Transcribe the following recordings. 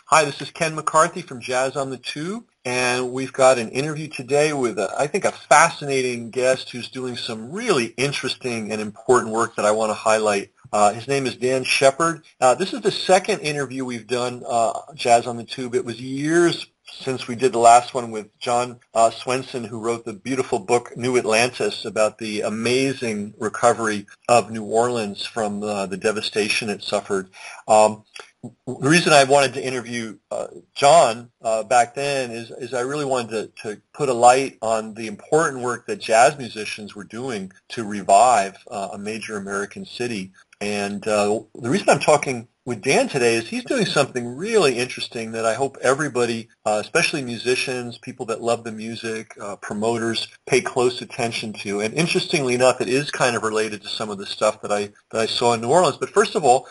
Hi, this is Ken McCarthy from Jazz on the Tube, and we've got an interview today with, I think, a fascinating guest who's doing some really interesting and important work that I want to highlight. His name is Dan Shepard. This is the second interview we've done, Jazz on the Tube. It was years since we did the last one with John Swenson, who wrote the beautiful book New Atlantis about the amazing recovery of New Orleans from the devastation it suffered. The reason I wanted to interview John back then is I really wanted to put a light on the important work that jazz musicians were doing to revive a major American city. And the reason I'm talking with Dan today is he's doing something really interesting that I hope everybody, especially musicians, people that love the music, promoters, pay close attention to. And interestingly enough, it is kind of related to some of the stuff that I saw in New Orleans. But first of all,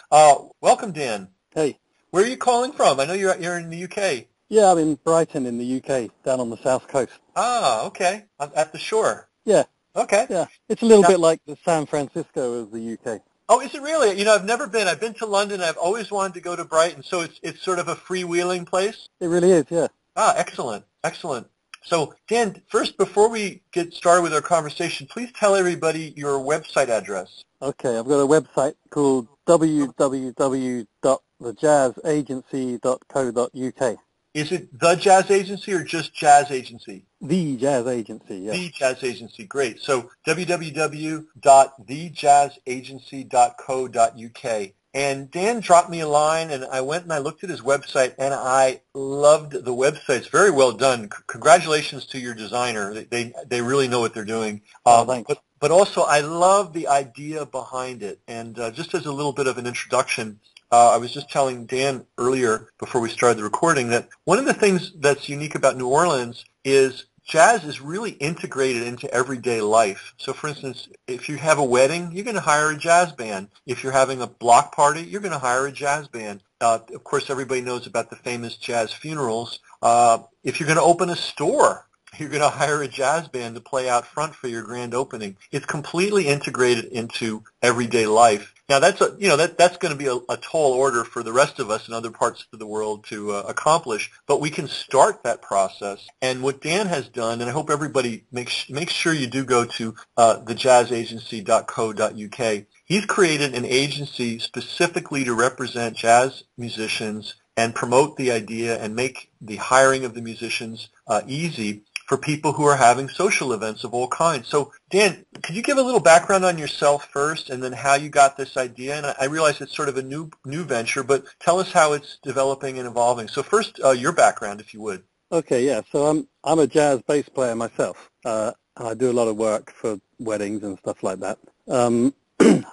welcome, Dan. Hey. Where are you calling from? I know you're in the UK. Yeah, I'm in Brighton in the UK, down on the south coast. Ah, okay. At the shore. Yeah. Okay. Yeah. It's a little bit like the San Francisco of the UK. Oh, is it really? You know, I've never been. I've been to London. I've always wanted to go to Brighton. So it's sort of a freewheeling place? It really is, yeah. Ah, excellent. Excellent. So, Dan, first, before we get started with our conversation, please tell everybody your website address. Okay, I've got a website called www.thejazzagency.co.uk. Is it The Jazz Agency or just Jazz Agency? The Jazz Agency, yeah. The Jazz Agency, great. So www.thejazzagency.co.uk. And Dan dropped me a line, and I went and I looked at his website, and I loved the website. It's very well done. Congratulations to your designer. They really know what they're doing. Thanks. But also, I love the idea behind it. And just as a little bit of an introduction, I was just telling Dan earlier before we started the recording that one of the things that's unique about New Orleans is jazz is really integrated into everyday life. So, for instance, if you have a wedding, you're going to hire a jazz band. If you're having a block party, you're going to hire a jazz band. Of course, everybody knows about the famous jazz funerals. If you're going to open a store, you're going to hire a jazz band to play out front for your grand opening. It's completely integrated into everyday life. Now, that's going to be a tall order for the rest of us in other parts of the world to accomplish, but we can start that process. And what Dan has done, and I hope everybody make sure you do go to thejazzagency.co.uk. He's created an agency specifically to represent jazz musicians and promote the idea and make the hiring of the musicians easy for people who are having social events of all kinds. So, Dan, could you give a little background on yourself first and then how you got this idea? And I realize it's sort of a new venture, but tell us how it's developing and evolving. So first, your background, if you would. Okay, yeah. So I'm a jazz bass player myself. I do a lot of work for weddings and stuff like that. I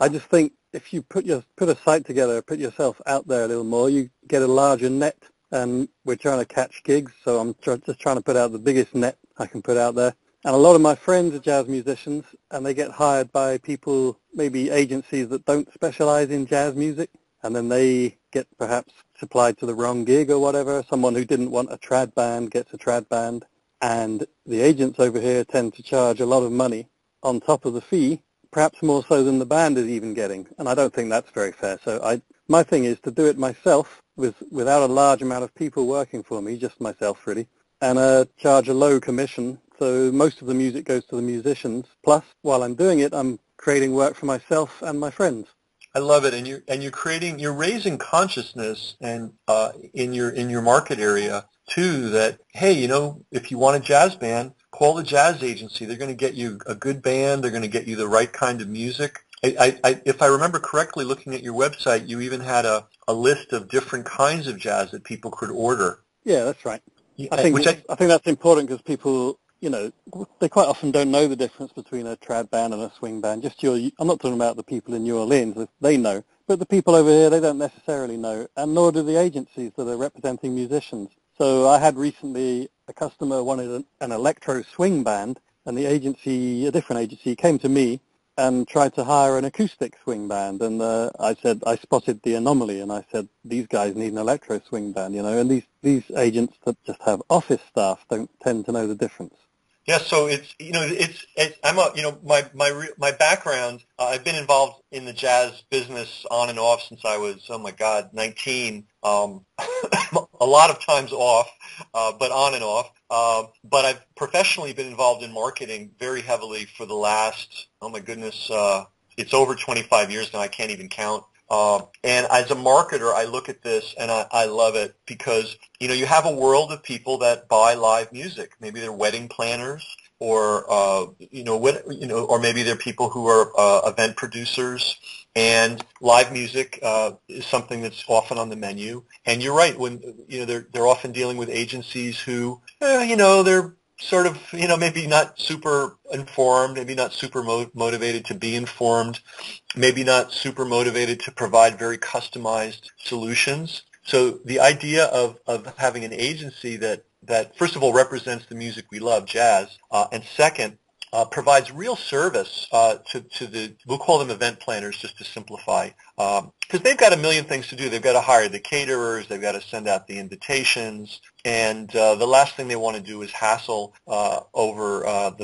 just think if you put a site together, put yourself out there a little more, you get a larger net. And we're trying to catch gigs, so I'm just trying to put out the biggest net I can put out there. And a lot of my friends are jazz musicians, and they get hired by people, maybe agencies that don't specialize in jazz music, and then they get perhaps supplied to the wrong gig or whatever. Someone who didn't want a trad band gets a trad band, and the agents over here tend to charge a lot of money on top of the fee, perhaps more so than the band is even getting, and I don't think that's very fair. So my thing is to do it myself without a large amount of people working for me, just myself really, and charge a low commission. So most of the music goes to the musicians. Plus, while I'm doing it, I'm creating work for myself and my friends. I love it, and you're raising consciousness and in your market area too. That hey, if you want a jazz band, call the jazz agency. They're going to get you a good band. They're going to get you the right kind of music. If I remember correctly, looking at your website, you even had a list of different kinds of jazz that people could order. Yeah, that's right. I think that's important because people, they quite often don't know the difference between a trad band and a swing band. I'm not talking about the people in New Orleans, they know, but the people over here, they don't necessarily know, and nor do the agencies that are representing musicians. So I had recently a customer wanted an electro swing band, and a different agency came to me and tried to hire an acoustic swing band, and I spotted the anomaly, and I said, these guys need an electro swing band, and these agents that just have office staff don't tend to know the difference. Yeah, so my background, I've been involved in the jazz business on and off since I was, 19. a lot of times off, but on and off. But I've professionally been involved in marketing very heavily for the last, oh my goodness, it's over 25 years now. I can't even count. And as a marketer, I look at this and I love it because, you have a world of people that buy live music. Maybe they're wedding planners or, or maybe they're people who are event producers. And live music is something that's often on the menu. And you're right, when they're often dealing with agencies who, they're sort of, maybe not super informed, maybe not super motivated to be informed, maybe not super motivated to provide very customized solutions. So the idea of having an agency that first of all represents the music we love, jazz, and second, provides real service to the, we'll call them event planners just to simplify, because they've got a million things to do. They've got to hire the caterers, they've got to send out the invitations, and the last thing they want to do is hassle over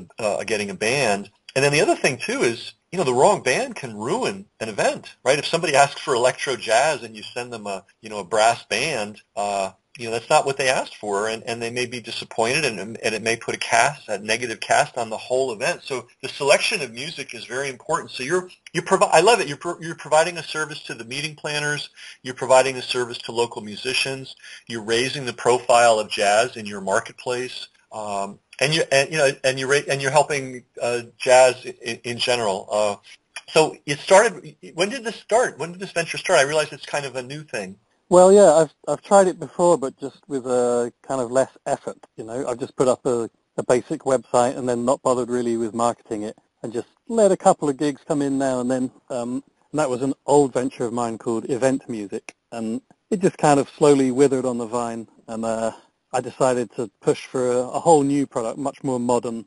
getting a band. And then the other thing too is, the wrong band can ruin an event, right? If somebody asks for electro jazz and you send them a brass band, that's not what they asked for, and they may be disappointed, and it may put a negative cast on the whole event. So the selection of music is very important. So I love it. You're providing a service to the meeting planners. You're providing a service to local musicians. You're raising the profile of jazz in your marketplace. And you're helping jazz in general. So it started. When did this start? When did this venture start? I realize it's kind of a new thing. Well, yeah, I've tried it before, but just with a kind of less effort. I've just put up a basic website and then not bothered really with marketing it, and just let a couple of gigs come in now and then. And that was an old venture of mine called Event Music, and it just kind of slowly withered on the vine. And I decided to push for a whole new product, much more modern,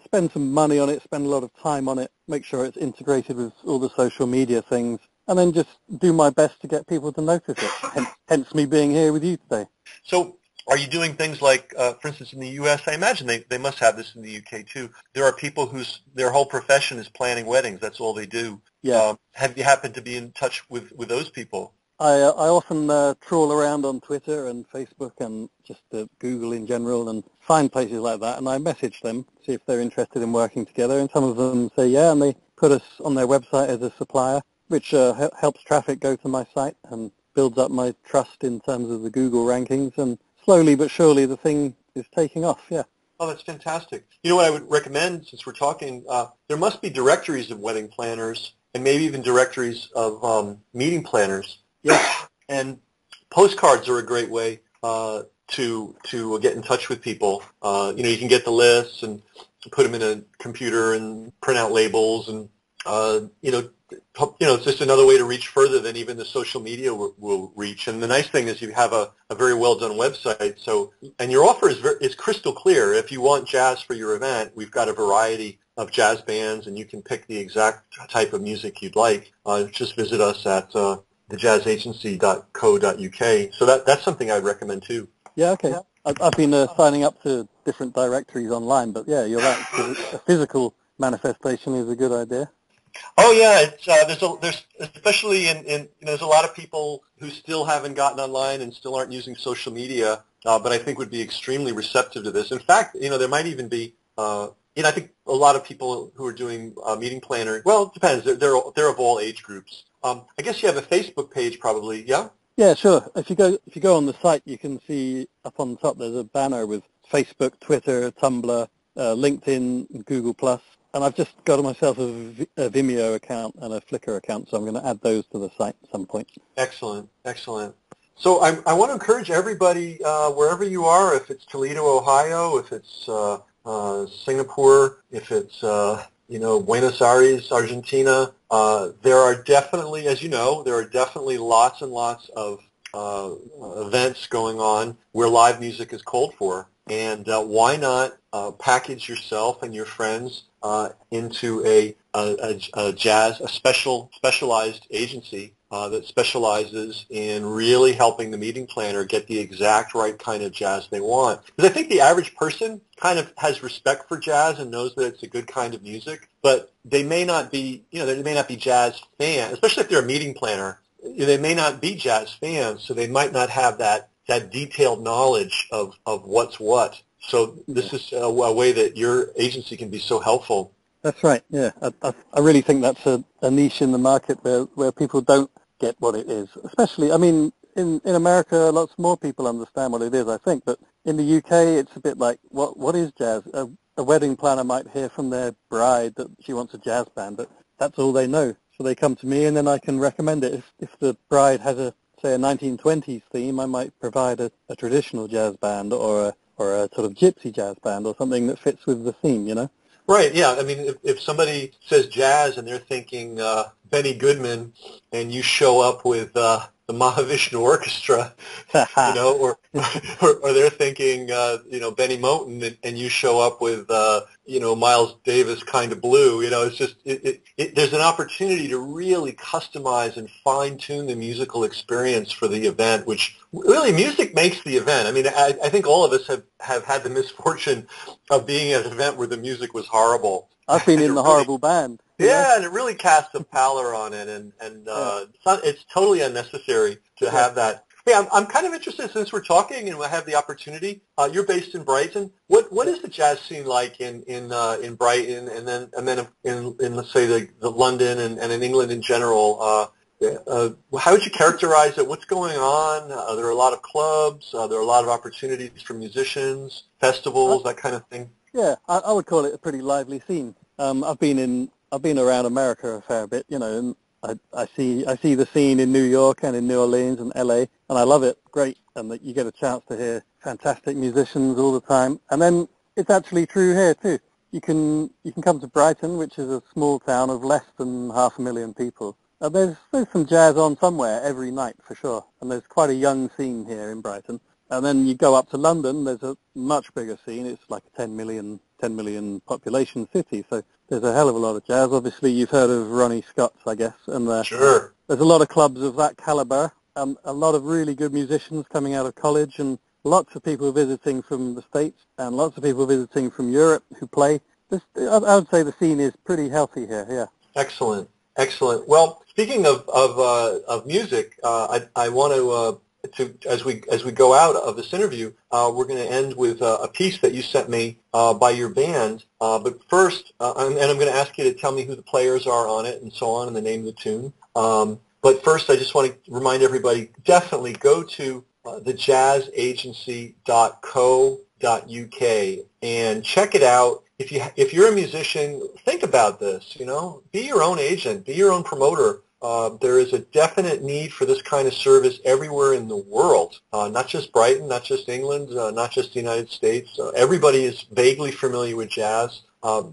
spend some money on it, spend a lot of time on it, make sure it's integrated with all the social media things, and then just do my best to get people to notice it, hence me being here with you today. So are you doing things like, for instance, in the U.S., I imagine they must have this in the U.K. too, there are people their whole profession is planning weddings, that's all they do. Yeah. Have you happened to be in touch with those people? I often trawl around on Twitter and Facebook and just Google in general and find places like that, and I message them, see if they're interested in working together, and some of them say yeah, and they put us on their website as a supplier, which helps traffic go to my site and builds up my trust in terms of the Google rankings, and slowly but surely the thing is taking off, yeah. Oh, that's fantastic. You know what I would recommend, since we're talking, there must be directories of wedding planners and maybe even directories of meeting planners. Yeah, and postcards are a great way to get in touch with people. You can get the lists and put them in a computer and print out labels, and it's just another way to reach further than even the social media will reach. And the nice thing is you have a very well done website. So, and your offer is crystal clear. If you want jazz for your event, we've got a variety of jazz bands, and you can pick the exact type of music you'd like. Just visit us at thejazzagency.co.uk. So that's something I'd recommend too. Yeah, okay. Yeah. I've been signing up to different directories online, but yeah, you're right. A physical manifestation is a good idea. Oh yeah, it's there's especially in there's a lot of people who still haven't gotten online and still aren't using social media, but I think would be extremely receptive to this. In fact, there might even be I think a lot of people who are doing meeting planner. Well, it depends. They're of all age groups. I guess you have a Facebook page, probably. Yeah. Yeah, sure. If you go on the site, you can see up on the top there's a banner with Facebook, Twitter, Tumblr, LinkedIn, Google+. And I've just got myself a Vimeo account and a Flickr account, so I'm going to add those to the site at some point. Excellent, excellent. So I want to encourage everybody, wherever you are, if it's Toledo, Ohio, if it's Singapore, if it's Buenos Aires, Argentina, there are definitely, as you know, there are definitely lots and lots of events going on where live music is called for. And why not package yourself and your friends into a specialized agency that specializes in really helping the meeting planner get the exact right kind of jazz they want. Because I think the average person kind of has respect for jazz and knows that it's a good kind of music, but they may not be, they may not be jazz fans, especially if they're a meeting planner. They may not be jazz fans, so they might not have that that detailed knowledge of what's what. So this is a way that your agency can be so helpful. That's right. Yeah, I really think that's a niche in the market where people don't get what it is. Especially, I mean, in America, lots more people understand what it is, I think. But in the UK, it's a bit like, what is jazz? A wedding planner might hear from their bride that she wants a jazz band, but that's all they know. So they come to me, and then I can recommend it. If the bride has say a 1920s theme, I might provide a traditional jazz band or a sort of gypsy jazz band or something that fits with the theme, you know? Right, yeah. I mean, if somebody says jazz and they're thinking Benny Goodman, and you show up with the Mahavishnu Orchestra, you know, or they're thinking, Benny Moten, and you show up with, Miles Davis kind of blue, it's just, there's an opportunity to really customize and fine-tune the musical experience for the event, which really music makes the event. I mean, I think all of us have had the misfortune of being at an event where the music was horrible. I've been in the horrible band. Yeah, and it really casts a pallor on it, and it's totally unnecessary to have that. Hey, I'm kind of interested, since we're talking and we have the opportunity. You're based in Brighton. What is the jazz scene like in Brighton, and then in let's say the London and in England in general? How would you characterize it? What's going on? There are a lot of clubs. There are a lot of opportunities for musicians, festivals, that kind of thing. Yeah, I would call it a pretty lively scene. I've been around America a fair bit, and I see the scene in New York and in New Orleans and LA, and I love it. Great, and that you get a chance to hear fantastic musicians all the time. And then it's actually true here too. You can come to Brighton, which is a small town of less than 500,000 people. There's some jazz on somewhere every night for sure, and there's quite a young scene here in Brighton. And then you go up to London, there's a much bigger scene. It's like a 10 million population city, so there's a hell of a lot of jazz. Obviously, you've heard of Ronnie Scott's, I guess, and sure. There's a lot of clubs of that caliber, a lot of really good musicians coming out of college, and lots of people visiting from the States, and lots of people visiting from Europe who play. I would say the scene is pretty healthy here, yeah. Excellent. Well, speaking of music, I want to as we go out of this interview, we're going to end with a piece that you sent me by your band. But first, I'm going to ask you to tell me who the players are on it and so on, and the name of the tune. But first, I just want to remind everybody, definitely go to thejazzagency.co.uk and check it out. If you're a musician, think about this. Be your own agent, be your own promoter. There is a definite need for this kind of service everywhere in the world, not just Brighton, not just England, not just the United States. Everybody is vaguely familiar with jazz.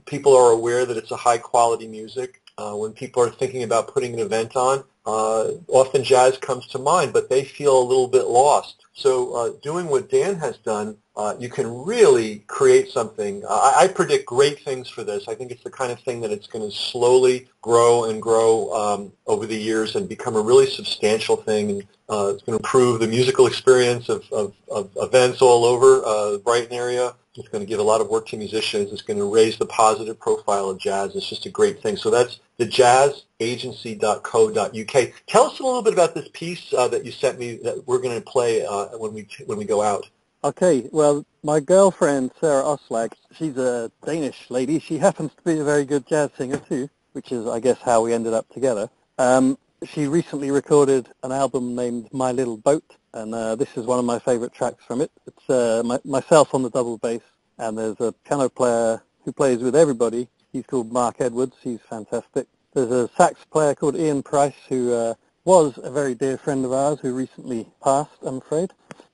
People are aware that it's a high-quality music. When people are thinking about putting an event on, often jazz comes to mind, but they feel a little bit lost. So doing what Dan has done, you can really create something. I predict great things for this. I think it's the kind of thing that it's going to slowly grow and grow over the years and become a really substantial thing. And it's going to improve the musical experience of events all over the Brighton area. It's going to give a lot of work to musicians. It's going to raise the positive profile of jazz. It's just a great thing. So that's thejazzagency.co.uk. Tell us a little bit about this piece that you sent me that we're going to play when we go out. Okay, well, my girlfriend, Sarah Oslag, she's a Danish lady. She happens to be a very good jazz singer too, which is, I guess, how we ended up together. She recently recorded an album named My Little Boat, and this is one of my favorite tracks from it. It's myself on the double bass, and there's a piano player who plays with everybody. He's called Mark Edwards. He's fantastic. There's a sax player called Ian Price, who was a very dear friend of ours, who recently passed, I'm afraid.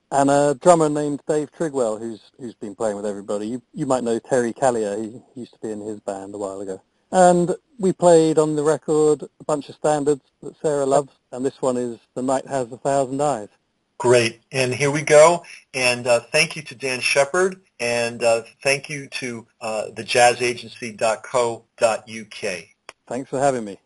And a drummer named Dave Trigwell, who's been playing with everybody. You might know Terry Callier. He used to be in his band a while ago. And we played on the record a bunch of standards that Sarah loves, and this one is The Night Has 1,000 Eyes. Great. And here we go. And thank you to Dan Shepard, and thank you to thejazzagency.co.uk. Thanks for having me.